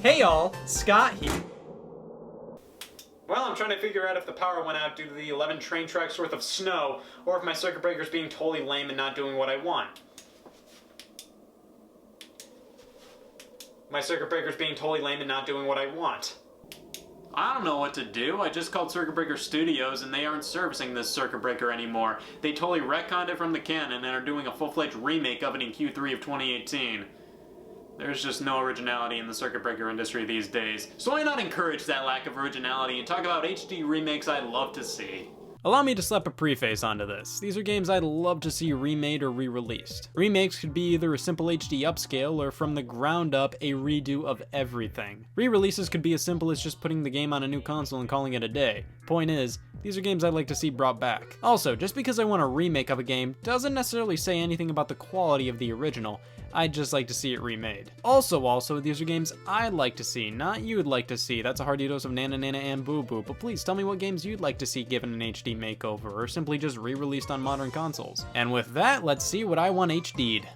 Hey all, Scott here. Well, I'm trying to figure out if the power went out due to the 11 train tracks worth of snow, or if my circuit breaker's being totally lame and not doing what I want. My circuit breaker's being totally lame and not doing what I want. I don't know what to do. I just called Circuit Breaker Studios and they aren't servicing this circuit breaker anymore. They totally retconned it from the canon and are doing a full-fledged remake of it in Q3 of 2018. There's just no originality in the circuit breaker industry these days. So why not encourage that lack of originality and talk about HD remakes I'd love to see? Allow me to slap a preface onto this. These are games I'd love to see remade or re-released. Remakes could be either a simple HD upscale or from the ground up a redo of everything. Re-releases could be as simple as just putting the game on a new console and calling it a day. Point is, these are games I'd like to see brought back. Also, just because I want a remake of a game doesn't necessarily say anything about the quality of the original. I'd just like to see it remade. Also, these are games I'd like to see, not you'd like to see. That's a hearty dose of nana nana and boo boo. But please tell me what games you'd like to see given an HD makeover, or simply just re-released on modern consoles. And with that, let's see what I want HD'd.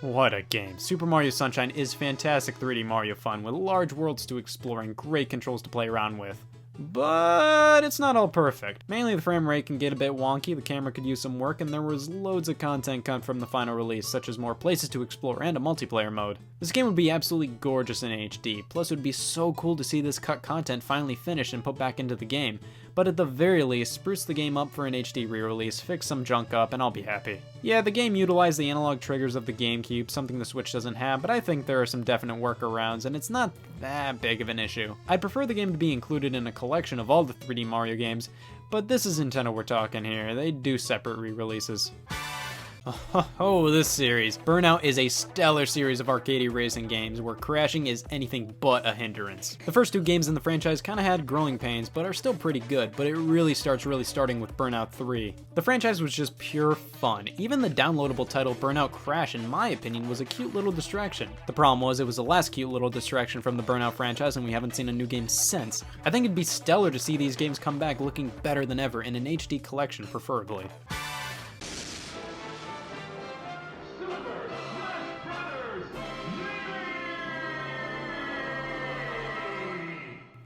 What a game. Super Mario Sunshine is fantastic 3D Mario fun with large worlds to explore and great controls to play around with. But it's not all perfect. Mainly the frame rate can get a bit wonky, the camera could use some work, and there was loads of content cut from the final release, such as more places to explore and a multiplayer mode. This game would be absolutely gorgeous in HD, plus it would be so cool to see this cut content finally finished and put back into the game. But at the very least, spruce the game up for an HD re-release, fix some junk up, and I'll be happy. Yeah, the game utilized the analog triggers of the GameCube, something the Switch doesn't have, but I think there are some definite workarounds, and it's not that big of an issue. I'd prefer the game to be included in a collection of all the 3D Mario games, but this is Nintendo we're talking here. They do separate re-releases. Oh, this series. Burnout is a stellar series of arcade racing games where crashing is anything but a hindrance. The first two games in the franchise kinda had growing pains, but are still pretty good, but it really starting with Burnout 3. The franchise was just pure fun. Even the downloadable title Burnout Crash, in my opinion, was a cute little distraction. The problem was it was the last cute little distraction from the Burnout franchise and we haven't seen a new game since. I think it'd be stellar to see these games come back looking better than ever in an HD collection preferably.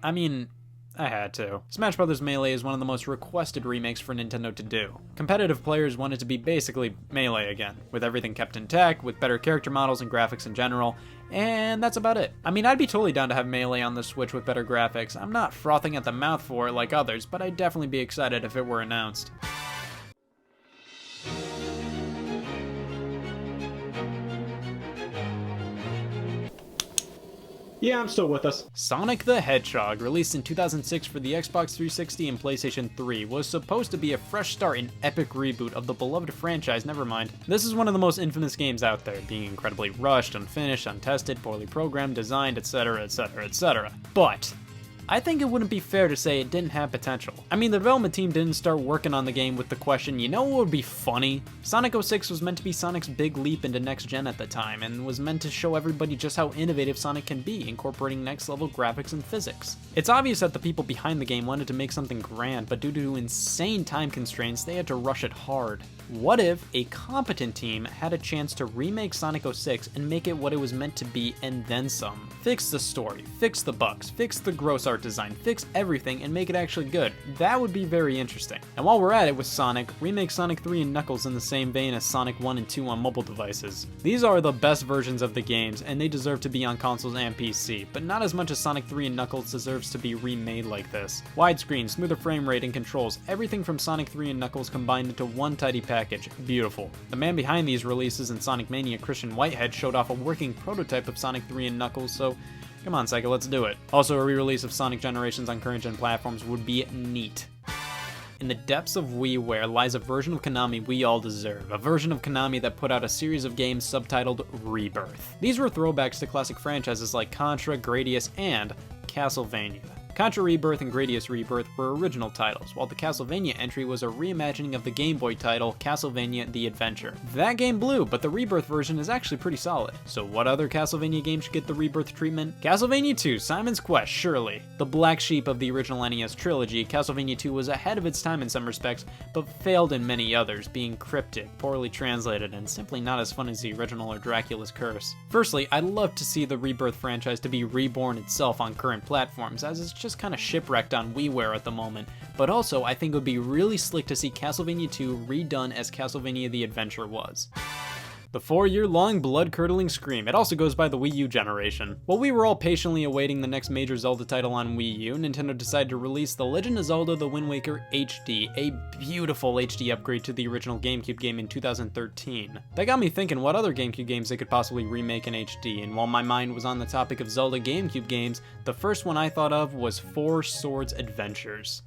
I mean, I had to. Smash Bros. Melee is one of the most requested remakes for Nintendo to do. Competitive players want it to be basically Melee again, with everything kept intact, with better character models and graphics in general, and that's about it. I mean, I'd be totally down to have Melee on the Switch with better graphics. I'm not frothing at the mouth for it like others, but I'd definitely be excited if it were announced. Yeah, I'm still with us. Sonic the Hedgehog, released in 2006 for the Xbox 360 and PlayStation 3, was supposed to be a fresh start and epic reboot of the beloved franchise, never mind. This is one of the most infamous games out there, being incredibly rushed, unfinished, untested, poorly programmed, designed, etc, etc, etc. But I think it wouldn't be fair to say it didn't have potential. I mean, the development team didn't start working on the game with the question, you know what would be funny? Sonic 06 was meant to be Sonic's big leap into next gen at the time, and was meant to show everybody just how innovative Sonic can be, incorporating next level graphics and physics. It's obvious that the people behind the game wanted to make something grand, but due to insane time constraints, they had to rush it hard. What if a competent team had a chance to remake Sonic 06 and make it what it was meant to be and then some? Fix the story, fix the bugs, fix the gross art design, fix everything and make it actually good. That would be very interesting. And while we're at it with Sonic, remake Sonic 3 and Knuckles in the same vein as Sonic 1 and 2 on mobile devices. These are the best versions of the games and they deserve to be on consoles and PC, but not as much as Sonic 3 and Knuckles deserves to be remade like this. Widescreen, smoother frame rate and controls, everything from Sonic 3 and Knuckles combined into one tidy package. Beautiful. The man behind these releases in Sonic Mania, Christian Whitehead, showed off a working prototype of Sonic 3 and Knuckles, so come on, Sega, let's do it. Also, a re-release of Sonic Generations on current-gen platforms would be neat. In the depths of WarioWare lies a version of Konami we all deserve, a version of Konami that put out a series of games subtitled Rebirth. These were throwbacks to classic franchises like Contra, Gradius, and Castlevania. Contra Rebirth and Gradius Rebirth were original titles, while the Castlevania entry was a reimagining of the Game Boy title Castlevania The Adventure. That game blew, but the Rebirth version is actually pretty solid. So what other Castlevania game should get the Rebirth treatment? Castlevania 2, Simon's Quest, surely. The black sheep of the original NES trilogy, Castlevania 2 was ahead of its time in some respects, but failed in many others, being cryptic, poorly translated, and simply not as fun as the original or Dracula's Curse. Firstly, I'd love to see the Rebirth franchise to be reborn itself on current platforms, as it's just kind of shipwrecked on WiiWare at the moment, but also I think it would be really slick to see Castlevania 2 redone as Castlevania The Adventure was. The 4-year-long blood-curdling scream. It also goes by the Wii U generation. While we were all patiently awaiting the next major Zelda title on Wii U, Nintendo decided to release The Legend of Zelda The Wind Waker HD, a beautiful HD upgrade to the original GameCube game in 2013. That got me thinking what other GameCube games they could possibly remake in HD, and while my mind was on the topic of Zelda GameCube games, the first one I thought of was Four Swords Adventures.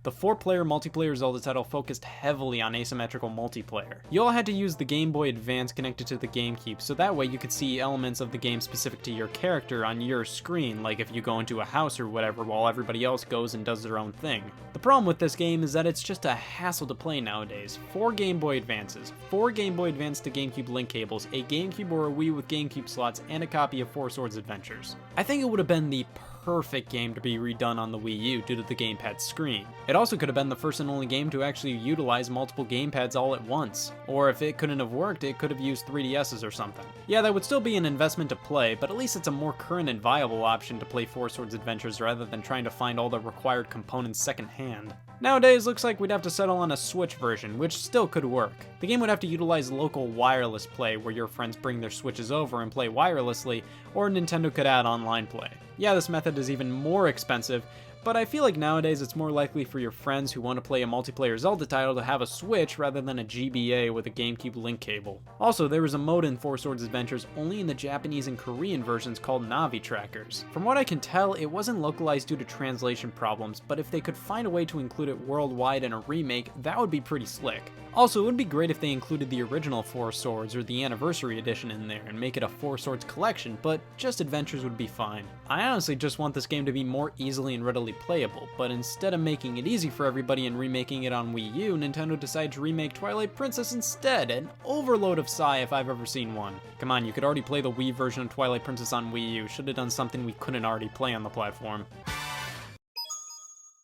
The 4-player multiplayer Zelda title focused heavily on asymmetrical multiplayer. You all had to use the Game Boy Advance connected to the GameCube, so that way you could see elements of the game specific to your character on your screen, like if you go into a house or whatever while everybody else goes and does their own thing. The problem with this game is that it's just a hassle to play nowadays. 4 Game Boy Advances, 4 Game Boy Advance to GameCube link cables, a GameCube or a Wii with GameCube slots, and a copy of Four Swords Adventures. I think it would have been the perfect game to be redone on the Wii U due to the gamepad screen. It also could have been the first and only game to actually utilize multiple gamepads all at once. Or if it couldn't have worked, it could have used 3DSs or something. Yeah, that would still be an investment to play, but at least it's a more current and viable option to play Four Swords Adventures rather than trying to find all the required components secondhand. Nowadays, looks like we'd have to settle on a Switch version, which still could work. The game would have to utilize local wireless play, where your friends bring their Switches over and play wirelessly, or Nintendo could add online play. Yeah, this method is even more expensive, but I feel like nowadays it's more likely for your friends who want to play a multiplayer Zelda title to have a Switch rather than a GBA with a GameCube link cable. Also, there was a mode in Four Swords Adventures only in the Japanese and Korean versions called Navi Trackers. From what I can tell, it wasn't localized due to translation problems, but if they could find a way to include it worldwide in a remake, that would be pretty slick. Also, it would be great if they included the original Four Swords or the Anniversary Edition in there and make it a Four Swords collection, but just Adventures would be fine. I honestly just want this game to be more easily and readily playable, but instead of making it easy for everybody and remaking it on Wii U, Nintendo decided to remake Twilight Princess instead, an overload of sigh if I've ever seen one. Come on, you could already play the Wii version of Twilight Princess on Wii U, should have done something we couldn't already play on the platform.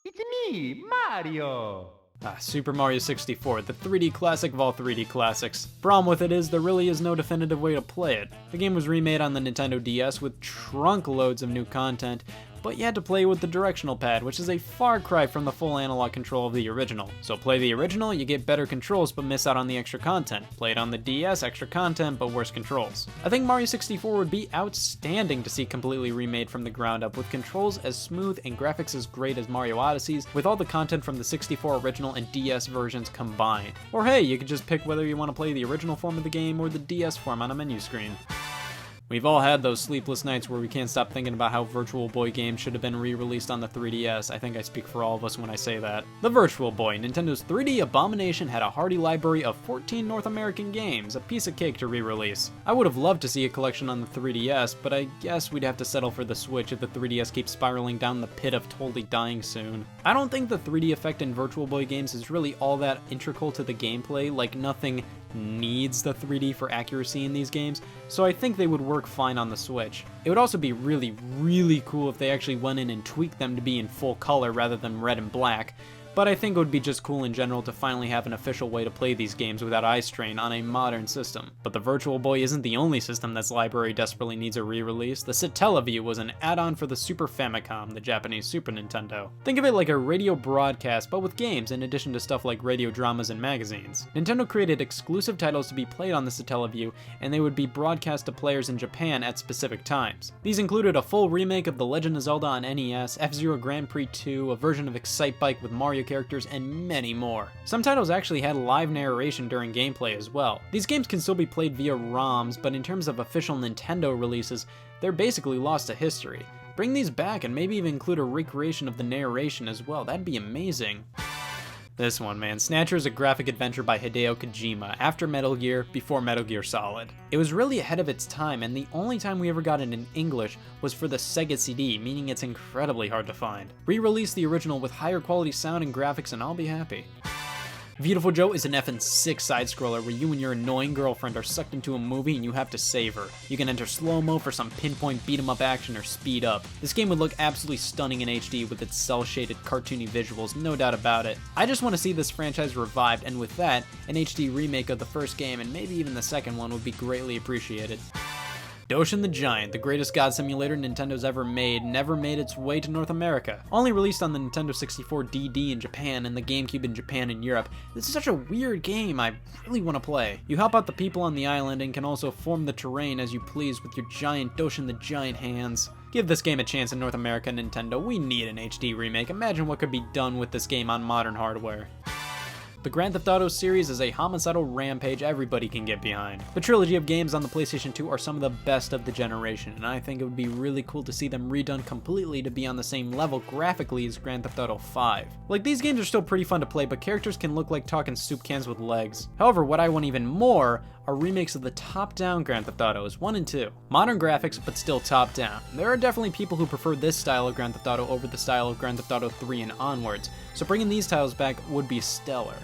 It's me, Mario! Super Mario 64, the 3D classic of all 3D classics. Problem with it is there really is no definitive way to play it. The game was remade on the Nintendo DS with trunk loads of new content, but you had to play with the directional pad, which is a far cry from the full analog control of the original. So play the original, you get better controls but miss out on the extra content. Play it on the DS, extra content but worse controls. I think Mario 64 would be outstanding to see completely remade from the ground up, with controls as smooth and graphics as great as Mario Odyssey's, with all the content from the 64 original and DS versions combined. Or hey, you could just pick whether you want to play the original form of the game or the DS form on a menu screen. We've all had those sleepless nights where we can't stop thinking about how Virtual Boy games should have been re-released on the 3DS. I think I speak for all of us when I say that. The Virtual Boy, Nintendo's 3D abomination, had a hearty library of 14 North American games, a piece of cake to re-release. I would have loved to see a collection on the 3DS, but I guess we'd have to settle for the Switch if the 3DS keeps spiraling down the pit of totally dying soon. I don't think the 3D effect in Virtual Boy games is really all that integral to the gameplay, like nothing needs the 3D for accuracy in these games, so I think they would work fine on the Switch. It would also be really cool if they actually went in and tweaked them to be in full color rather than red and black, but I think it would be just cool in general to finally have an official way to play these games without eye strain on a modern system. But the Virtual Boy isn't the only system that's library desperately needs a re-release. The Satellaview was an add-on for the Super Famicom, the Japanese Super Nintendo. Think of it like a radio broadcast, but with games in addition to stuff like radio dramas and magazines. Nintendo created exclusive titles to be played on the Satellaview, and they would be broadcast to players in Japan at specific times. These included a full remake of The Legend of Zelda on NES, F-Zero Grand Prix 2, a version of Excite Bike with Mario characters, and many more. Some titles actually had live narration during gameplay as well. These games can still be played via ROMs, but in terms of official Nintendo releases, they're basically lost to history. Bring these back and maybe even include a recreation of the narration as well. That'd be amazing. This one, man. Snatcher is a graphic adventure by Hideo Kojima, after Metal Gear, before Metal Gear Solid. It was really ahead of its time, and the only time we ever got it in English was for the Sega CD, meaning it's incredibly hard to find. Re-release the original with higher quality sound and graphics and I'll be happy. Viewtiful Joe is an effing sick side-scroller where you and your annoying girlfriend are sucked into a movie and you have to save her. You can enter slow-mo for some pinpoint beat-em-up action or speed up. This game would look absolutely stunning in HD with its cel-shaded cartoony visuals, no doubt about it. I just want to see this franchise revived, and with that, an HD remake of the first game and maybe even the second one would be greatly appreciated. Doshin the Giant, the greatest god simulator Nintendo's ever made, never made its way to North America. Only released on the Nintendo 64 DD in Japan and the GameCube in Japan and Europe. This is such a weird game I really want to play. You help out the people on the island and can also form the terrain as you please with your giant Doshin the Giant hands. Give this game a chance in North America, Nintendo. We need an HD remake. Imagine what could be done with this game on modern hardware. The Grand Theft Auto series is a homicidal rampage everybody can get behind. The trilogy of games on the PlayStation 2 are some of the best of the generation, and I think it would be really cool to see them redone completely to be on the same level graphically as Grand Theft Auto 5. Like, these games are still pretty fun to play, but characters can look like talking soup cans with legs. However, what I want even more are remakes of the top-down Grand Theft Autos 1 and 2. Modern graphics, but still top-down. There are definitely people who prefer this style of Grand Theft Auto over the style of Grand Theft Auto 3 and onwards, so bringing these titles back would be stellar.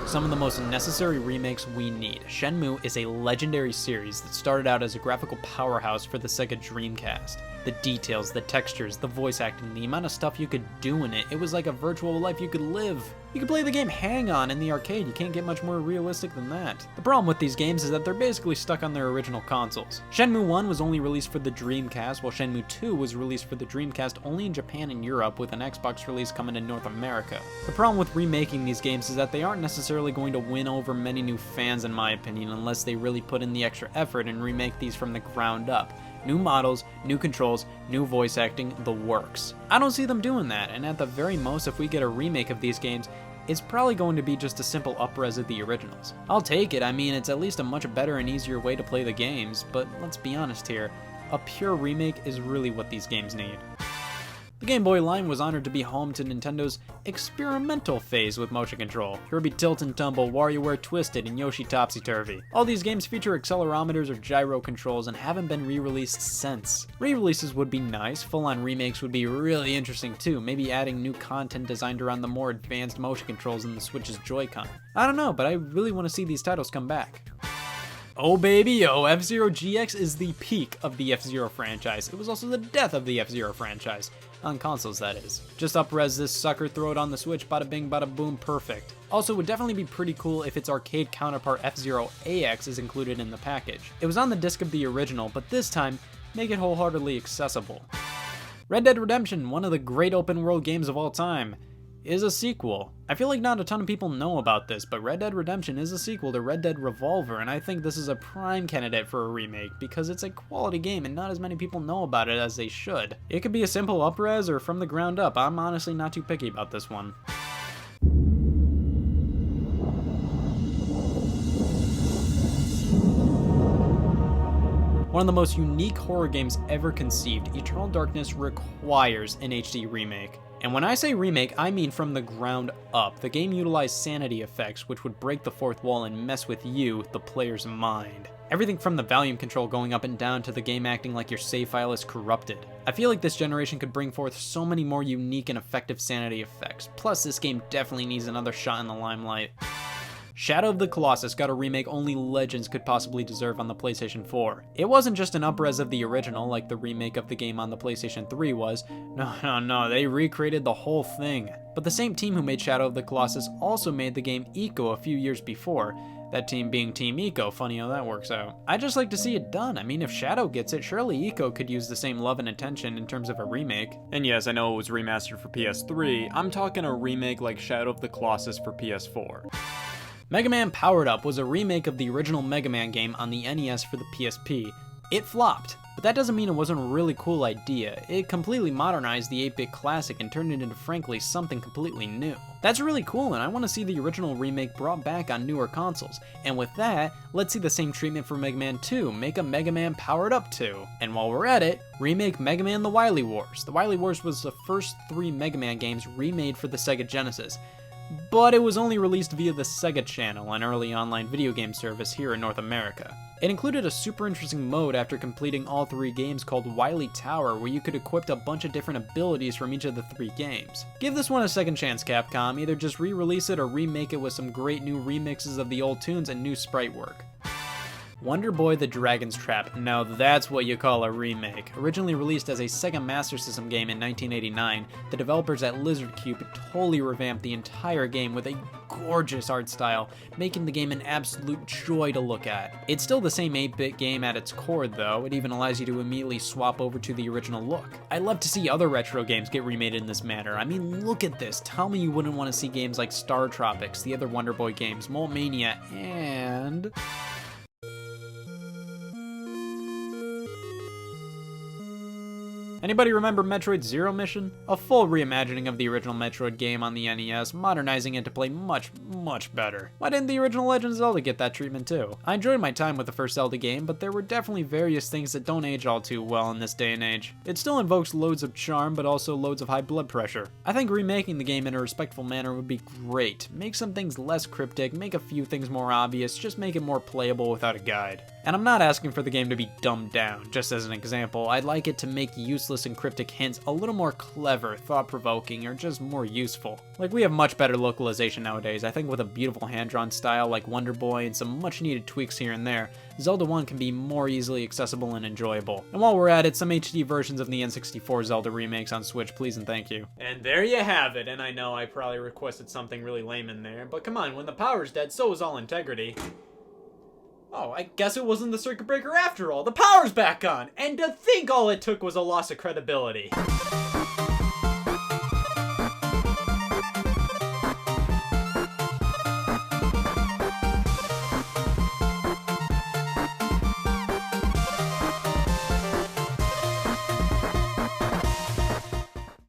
Some of the most necessary remakes we need. Shenmue is a legendary series that started out as a graphical powerhouse for the Sega Dreamcast. The details, the textures, the voice acting, the amount of stuff you could do in it, it was like a virtual life you could live. You could play the game Hang On in the arcade, you can't get much more realistic than that. The problem with these games is that they're basically stuck on their original consoles. Shenmue 1 was only released for the Dreamcast, while Shenmue 2 was released for the Dreamcast only in Japan and Europe, with an Xbox release coming in North America. The problem with remaking these games is that they aren't necessarily going to win over many new fans in my opinion, unless they really put in the extra effort and remake these from the ground up. New models, new controls, new voice acting, the works. I don't see them doing that, and at the very most, if we get a remake of these games, it's probably going to be just a simple up-res of the originals. I'll take it, I mean, it's at least a much better and easier way to play the games, but let's be honest here, a pure remake is really what these games need. The Game Boy line was honored to be home to Nintendo's experimental phase with motion control. Kirby Tilt and Tumble, WarioWare Twisted, and Yoshi Topsy Turvy. All these games feature accelerometers or gyro controls and haven't been re-released since. Re-releases would be nice, full-on remakes would be really interesting too, maybe adding new content designed around the more advanced motion controls in the Switch's Joy-Con. I don't know, but I really want to see these titles come back. Oh baby, oh, F-Zero GX is the peak of the F-Zero franchise. It was also the death of the F-Zero franchise. On consoles, that is. Just up-res this sucker, throw it on the Switch, bada bing, bada boom, perfect. Also, it would definitely be pretty cool if its arcade counterpart F-Zero AX is included in the package. It was on the disc of the original, but this time, make it wholeheartedly accessible. Red Dead Redemption, one of the great open-world games of all time, is a sequel. I feel like not a ton of people know about this, but Red Dead Redemption is a sequel to Red Dead Revolver, and I think this is a prime candidate for a remake because it's a quality game and not as many people know about it as they should. It could be a simple up-res or from the ground up. I'm honestly not too picky about this one. One of the most unique horror games ever conceived, Eternal Darkness requires an HD remake. And when I say remake, I mean from the ground up. The game utilized sanity effects, which would break the fourth wall and mess with you, the player's mind. Everything from the volume control going up and down to the game acting like your save file is corrupted. I feel like this generation could bring forth so many more unique and effective sanity effects. Plus, this game definitely needs another shot in the limelight. Shadow of the Colossus got a remake only Legends could possibly deserve on the PlayStation 4. It wasn't just an up-res of the original like the remake of the game on the PlayStation 3 was. No, they recreated the whole thing. But the same team who made Shadow of the Colossus also made the game Ico a few years before. That team being Team Ico, funny how that works out. I'd just like to see it done. I mean, if Shadow gets it, surely Ico could use the same love and attention in terms of a remake. And yes, I know it was remastered for PS3, I'm talking a remake like Shadow of the Colossus for PS4. Mega Man Powered Up was a remake of the original Mega Man game on the NES for the PSP. It flopped, but that doesn't mean it wasn't a really cool idea. It completely modernized the 8-bit classic and turned it into, frankly, something completely new. That's really cool, and I want to see the original remake brought back on newer consoles. And with that, let's see the same treatment for Mega Man 2, make a Mega Man Powered Up 2. And while we're at it, remake Mega Man The Wily Wars. The Wily Wars was the first 3 Mega Man games remade for the Sega Genesis, but it was only released via the Sega Channel, an early online video game service here in North America. It included a super interesting mode after completing all 3 games called Wily Tower, where you could equip a bunch of different abilities from each of the 3 games. Give this one a second chance, Capcom. Either just re-release it or remake it with some great new remixes of the old tunes and new sprite work. Wonder Boy the Dragon's Trap. Now that's what you call a remake. Originally released as a Sega Master System game in 1989, the developers at Lizard Cube totally revamped the entire game with a gorgeous art style, making the game an absolute joy to look at. It's still the same 8-bit game at its core though, it even allows you to immediately swap over to the original look. I love to see other retro games get remade in this manner. I mean, look at this. Tell me you wouldn't want to see games like Star Tropics, the other Wonder Boy games, Mole Mania, and... Anybody remember Metroid Zero Mission? A full reimagining of the original Metroid game on the NES, modernizing it to play much, much better. Why didn't the original Legend of Zelda get that treatment too? I enjoyed my time with the first Zelda game, but there were definitely various things that don't age all too well in this day and age. It still invokes loads of charm, but also loads of high blood pressure. I think remaking the game in a respectful manner would be great. Make some things less cryptic, make a few things more obvious, just make it more playable without a guide. And I'm not asking for the game to be dumbed down. Just as an example, I'd like it to make useless and cryptic hints a little more clever, thought-provoking, or just more useful. Like, we have much better localization nowadays. I think with a beautiful hand-drawn style like Wonder Boy and some much-needed tweaks here and there, Zelda 1 can be more easily accessible and enjoyable. And while we're at it, some HD versions of the N64 Zelda remakes on Switch, please and thank you. And there you have it, and I know I probably requested something really lame in there, but come on, when the power's dead, so is all integrity. Oh, I guess it wasn't the circuit breaker after all. The power's back on! And to think all it took was a loss of credibility.